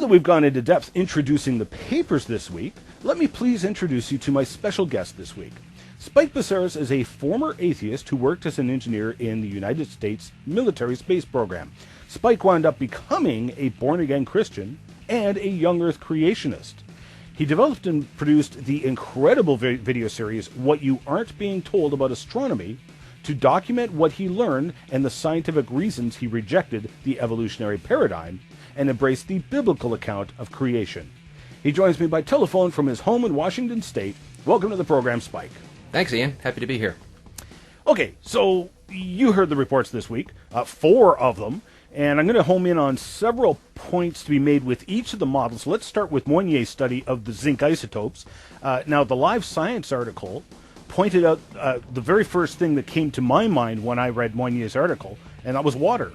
that we've gone into depth introducing the papers this week, let me please introduce you to my special guest this week. Spike Psarris is a former atheist who worked as an engineer in the United States military space program. Spike wound up becoming a born-again Christian and a young Earth creationist. He developed and produced the incredible video series, What You Aren't Being Told About Astronomy, to document what he learned and the scientific reasons he rejected the evolutionary paradigm and embraced the biblical account of creation. He joins me by telephone from his home in Washington State. Welcome to the program, Spike. Thanks, Ian. Happy to be here. Okay, so you heard the reports this week, 4 of them, and I'm going to home in on several points to be made with each of the models. Let's start with Moinier's study of the zinc isotopes. Now, the Live Science article pointed out the very first thing that came to my mind when I read Moinier's article, and that was water.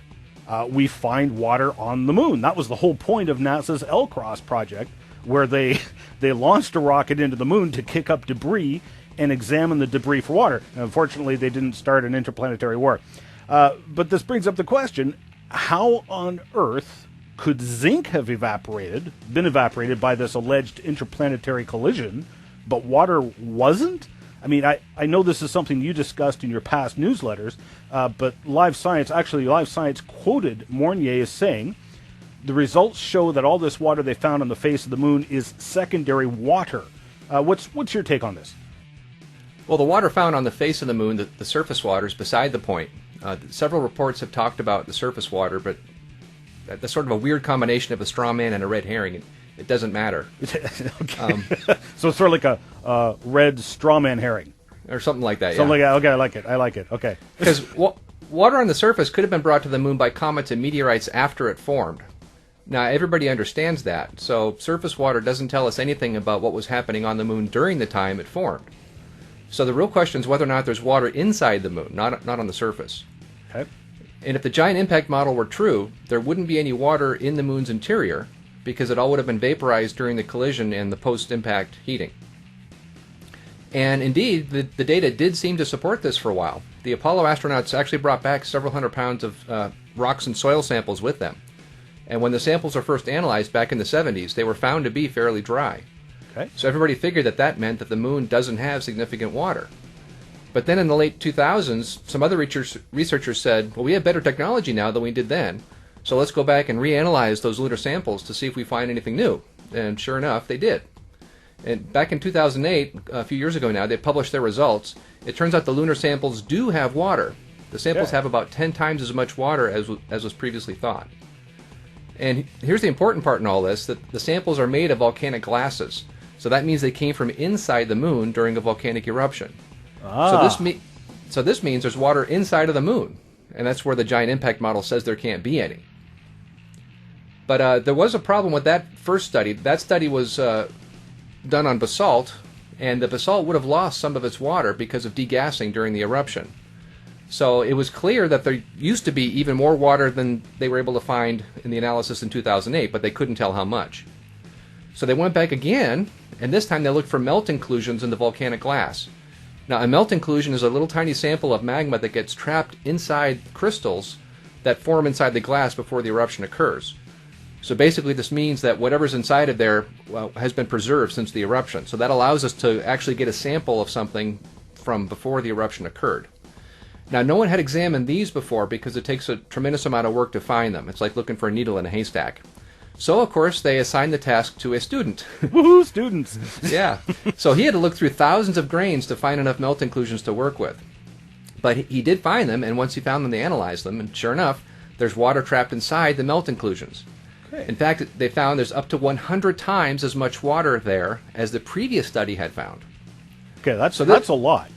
We find water on the moon. That was the whole point of NASA's L-Cross project, where they launched a rocket into the moon to kick up debris and examine the debris for water. And unfortunately, they didn't start an interplanetary war. But this brings up the question, how on Earth could zinc have been evaporated by this alleged interplanetary collision, but water wasn't? I mean, I know this is something you discussed in your past newsletters, but Live Science quoted Moinier as saying, the results show that all this water they found on the face of the moon is secondary water. What's your take on this? Well, the water found on the face of the moon, the surface water, is beside the point. Several reports have talked about the surface water, but that's sort of a weird combination of a straw man and a red herring. It doesn't matter. So it's sort of like a red straw man herring. Or something like that, Something like that. Okay, I like it. Okay. Because water on the surface could have been brought to the moon by comets and meteorites after it formed. Now, everybody understands that, so surface water doesn't tell us anything about what was happening on the moon during the time it formed. So the real question is whether or not there's water inside the moon, not on the surface. Okay. And if the giant impact model were true, there wouldn't be any water in the moon's interior, because it all would have been vaporized during the collision and the post-impact heating. And indeed, the data did seem to support this for a while. The Apollo astronauts actually brought back several hundred pounds of rocks and soil samples with them. And when the samples were first analyzed back in the 70s, they were found to be fairly dry. Okay. So everybody figured that meant that the moon doesn't have significant water. But then in the late 2000s, some other researchers said, well, we have better technology now than we did then, so let's go back and reanalyze those lunar samples to see if we find anything new. And sure enough, they did. And back in 2008, a few years ago now, they published their results. It turns out the lunar samples do have water. The samples have about 10 times as much water as was previously thought. And here's the important part in all this, that the samples are made of volcanic glasses. So that means they came from inside the moon during a volcanic eruption. So this means there's water inside of the moon. And that's where the giant impact model says there can't be any. But there was a problem with that first study. That study was done on basalt, and the basalt would have lost some of its water because of degassing during the eruption. So it was clear that there used to be even more water than they were able to find in the analysis in 2008, but they couldn't tell how much. So they went back again, and this time they looked for melt inclusions in the volcanic glass. Now, a melt inclusion is a little tiny sample of magma that gets trapped inside crystals that form inside the glass before the eruption occurs. So basically this means that whatever's inside of there has been preserved since the eruption. So that allows us to actually get a sample of something from before the eruption occurred. Now, no one had examined these before because it takes a tremendous amount of work to find them. It's like looking for a needle in a haystack. So, of course, they assigned the task to a student. Woohoo, students! Yeah. So he had to look through thousands of grains to find enough melt inclusions to work with. But he did find them, and once he found them, they analyzed them, and sure enough, there's water trapped inside the melt inclusions. Okay. In fact, they found there's up to 100 times as much water there as the previous study had found. Okay, that's a lot.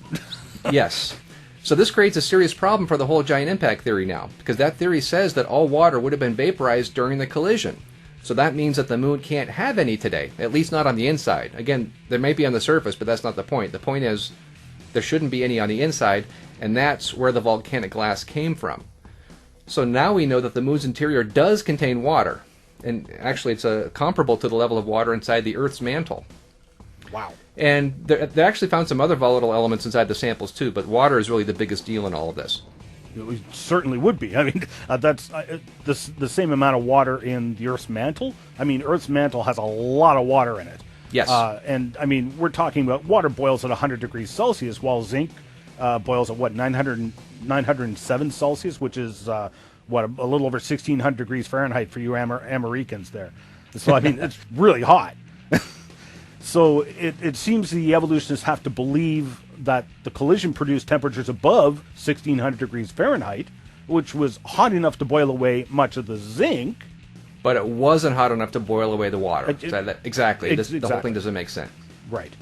Yes. So this creates a serious problem for the whole giant impact theory now, because that theory says that all water would have been vaporized during the collision. So that means that the moon can't have any today, at least not on the inside. Again, there may be on the surface, but that's not the point. The point is there shouldn't be any on the inside, and that's where the volcanic glass came from. So now we know that the moon's interior does contain water, and actually it's comparable to the level of water inside the Earth's mantle. Wow. And they actually found some other volatile elements inside the samples too, but water is really the biggest deal in all of this. It certainly would be. I mean, that's the same amount of water in the Earth's mantle. I mean, Earth's mantle has a lot of water in it. Yes. And, I mean, we're talking about water boils at 100 degrees Celsius, while zinc boils at, 907 Celsius, which is, a little over 1,600 degrees Fahrenheit for you Americans there. So, I mean, it's really hot. So it seems the evolutionists have to believe that the collision produced temperatures above 1,600 degrees Fahrenheit, which was hot enough to boil away much of the zinc. But it wasn't hot enough to boil away the water. Exactly. Exactly. The whole thing doesn't make sense. Right.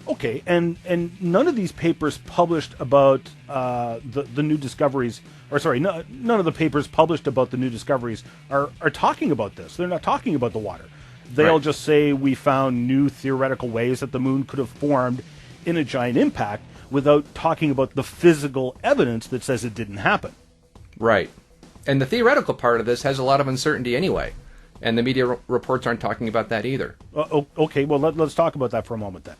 Okay, and none of these papers published about the new discoveries, or sorry, none of the papers published about the new discoveries are talking about this. They're not talking about the water. They'll just say we found new theoretical ways that the moon could have formed in a giant impact without talking about the physical evidence that says it didn't happen. Right. And the theoretical part of this has a lot of uncertainty anyway. And the media reports aren't talking about that either. Okay, well, let's talk about that for a moment then.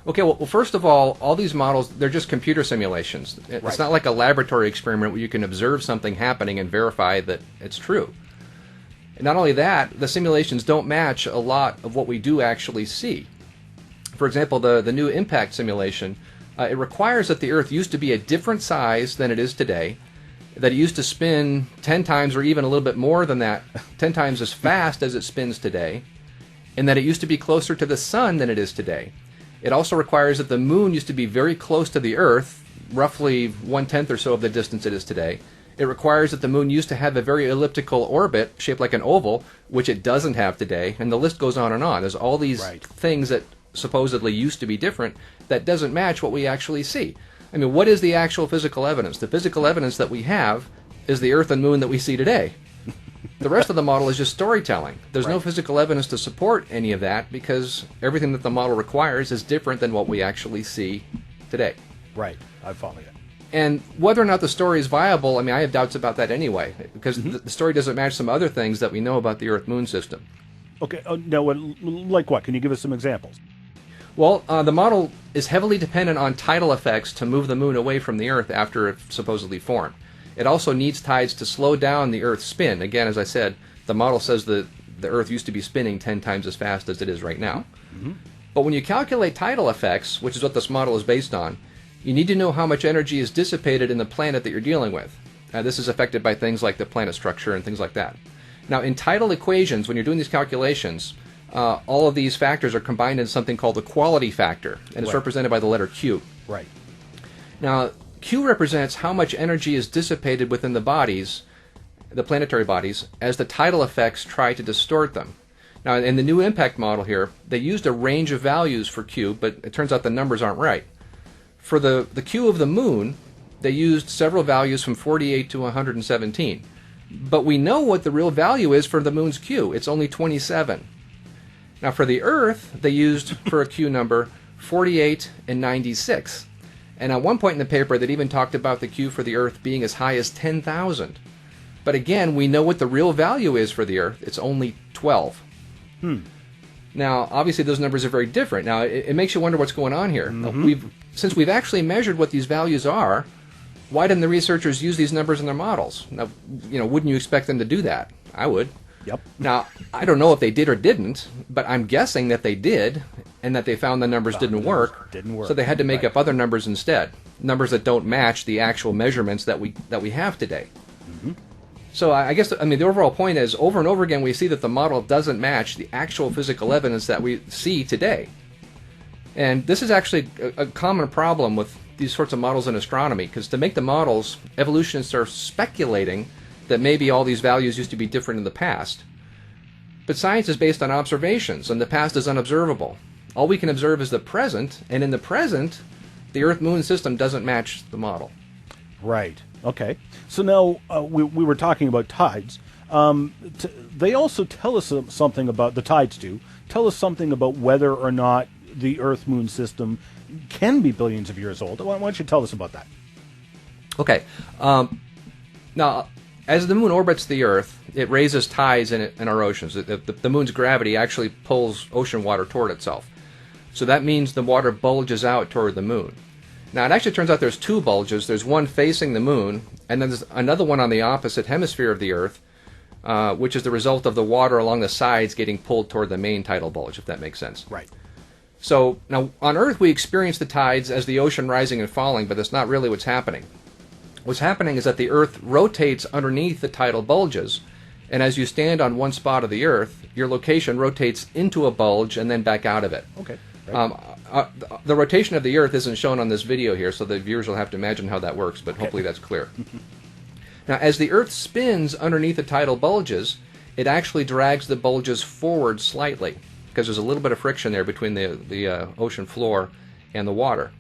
Okay, well, first of all these models, they're just computer simulations. It's not like a laboratory experiment where you can observe something happening and verify that it's true. And not only that, the simulations don't match a lot of what we do actually see. For example, the new impact simulation, it requires that the Earth used to be a different size than it is today, that it used to spin 10 times or even a little bit more than that, 10 times as fast as it spins today, and that it used to be closer to the sun than it is today. It also requires that the moon used to be very close to the Earth, roughly 1/10 or so of the distance it is today. It requires that the moon used to have a very elliptical orbit shaped like an oval, which it doesn't have today, and the list goes on and on. There's all these things that supposedly used to be different that doesn't match what we actually see. I mean, what is the actual physical evidence? The physical evidence that we have is the Earth and moon that we see today. The rest of the model is just storytelling. There's no physical evidence to support any of that because everything that the model requires is different than what we actually see today. Right. I follow you. And whether or not the story is viable, I mean, I have doubts about that anyway, because the story doesn't match some other things that we know about the Earth-Moon system. Okay. Now, like what? Can you give us some examples? Well, the model is heavily dependent on tidal effects to move the moon away from the Earth after it supposedly formed. It also needs tides to slow down the Earth's spin. Again, as I said, the model says that the Earth used to be spinning 10 times as fast as it is right now. But when you calculate tidal effects, which is what this model is based on, you need to know how much energy is dissipated in the planet that you're dealing with. This is affected by things like the planet structure and things like that. Now, in tidal equations, when you're doing these calculations, all of these factors are combined into something called the quality factor, and it's represented by the letter Q. Right. Now, Q represents how much energy is dissipated within the bodies, the planetary bodies, as the tidal effects try to distort them. Now, in the new impact model here, they used a range of values for Q, but it turns out the numbers aren't right. For the Q of the moon, they used several values from 48 to 117. But we know what the real value is for the moon's Q. It's only 27. Now, for the Earth, they used, for a Q number, 48 and 96. And at one point in the paper, that even talked about the Q for the Earth being as high as 10,000. But again, we know what the real value is for the Earth. It's only 12. Now, obviously, those numbers are very different. Now, it makes you wonder what's going on here. Since we've actually measured what these values are, why didn't the researchers use these numbers in their models? Now, wouldn't you expect them to do that? I would. Yep. Now, I don't know if they did or didn't, but I'm guessing that they did, and that they found the numbers didn't work. So they had to make up other numbers instead, numbers that don't match the actual measurements that we have today. So I guess, the overall point is, over and over again, we see that the model doesn't match the actual physical evidence that we see today. And this is actually a common problem with these sorts of models in astronomy, because to make the models, evolutionists are speculating that maybe all these values used to be different in the past. But science is based on observations, and the past is unobservable. All we can observe is the present, and in the present, the Earth-Moon system doesn't match the model. Right. Okay. So now we were talking about tides. They also tell us something about, the tides do, tell us something about whether or not the Earth-Moon system can be billions of years old. Why don't you tell us about that? Okay. Now, as the moon orbits the Earth, it raises tides in our oceans. The moon's gravity actually pulls ocean water toward itself. So that means the water bulges out toward the moon. Now, it actually turns out there's two bulges. There's one facing the moon, and then there's another one on the opposite hemisphere of the Earth, which is the result of the water along the sides getting pulled toward the main tidal bulge, if that makes sense. Right. So, now, on Earth, we experience the tides as the ocean rising and falling, but that's not really what's happening. What's happening is that the Earth rotates underneath the tidal bulges, and as you stand on one spot of the Earth, your location rotates into a bulge and then back out of it. Okay. Right. The rotation of the Earth isn't shown on this video here, so the viewers will have to imagine how that works, but hopefully that's clear. Now, as the Earth spins underneath the tidal bulges, it actually drags the bulges forward slightly, because there's a little bit of friction there between the ocean floor and the water.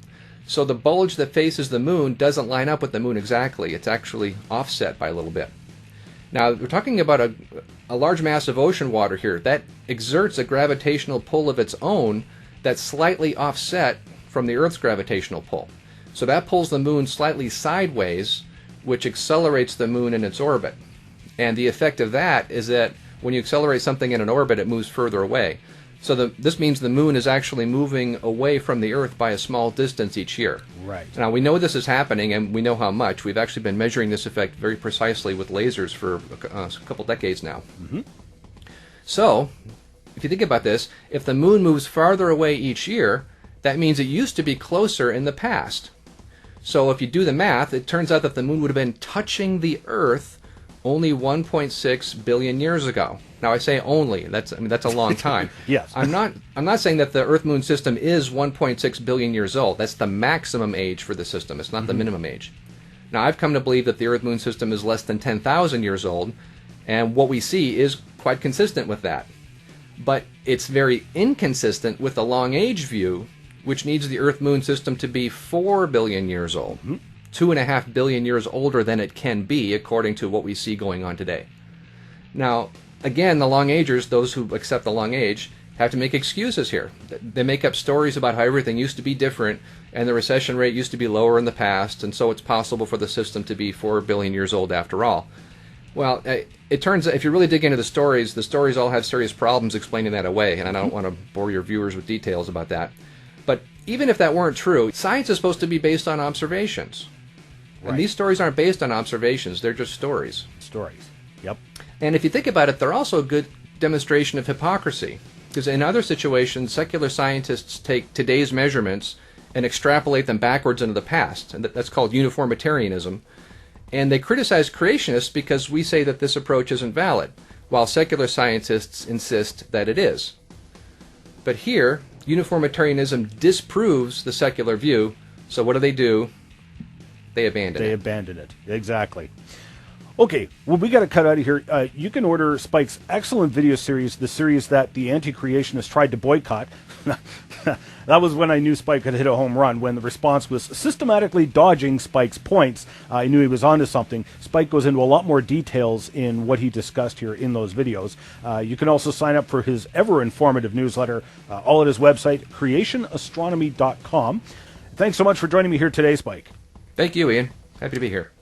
So the bulge that faces the moon doesn't line up with the moon exactly. It's actually offset by a little bit. Now, we're talking about a large mass of ocean water here. That exerts a gravitational pull of its own that's slightly offset from the Earth's gravitational pull. So that pulls the moon slightly sideways, which accelerates the moon in its orbit. And the effect of that is that when you accelerate something in an orbit, it moves further away. So this means the moon is actually moving away from the Earth by a small distance each year. Right. Now, we know this is happening, and we know how much. We've actually been measuring this effect very precisely with lasers for a couple decades now. Mm-hmm. So, if you think about this, if the moon moves farther away each year, that means it used to be closer in the past. So if you do the math, it turns out that the moon would have been touching the Earth only 1.6 billion years ago. Now, I say only. That's a long time. Yes. I'm not saying that the Earth-Moon system is 1.6 billion years old. That's the maximum age for the system. It's not the minimum age. Now, I've come to believe that the Earth-Moon system is less than 10,000 years old, and what we see is quite consistent with that. But it's very inconsistent with the long-age view, which needs the Earth-Moon system to be 4 billion years old. 2.5 billion years older than it can be, according to what we see going on today. Now, again, the long-agers, those who accept the long age, have to make excuses here. They make up stories about how everything used to be different, and the recession rate used to be lower in the past, and so it's possible for the system to be 4 billion years old after all. Well, it turns out, if you really dig into the stories all have serious problems explaining that away, and I don't want to bore your viewers with details about that. But even if that weren't true, science is supposed to be based on observations. Right. And these stories aren't based on observations, they're just stories. Stories. Yep. And if you think about it, they're also a good demonstration of hypocrisy. Because in other situations, secular scientists take today's measurements and extrapolate them backwards into the past. And that's called uniformitarianism. And they criticize creationists because we say that this approach isn't valid, while secular scientists insist that it is. But here, uniformitarianism disproves the secular view, so what do? They abandon it. They abandon it. Exactly. Okay, well, we got to cut out of here. You can order Spike's excellent video series, the series that the anti-creationists tried to boycott. That was when I knew Spike had hit a home run, when the response was systematically dodging Spike's points. I knew he was onto something. Spike goes into a lot more details in what he discussed here in those videos. You can also sign up for his ever-informative newsletter, all at his website, creationastronomy.com. Thanks so much for joining me here today, Spike. Thank you, Ian. Happy to be here.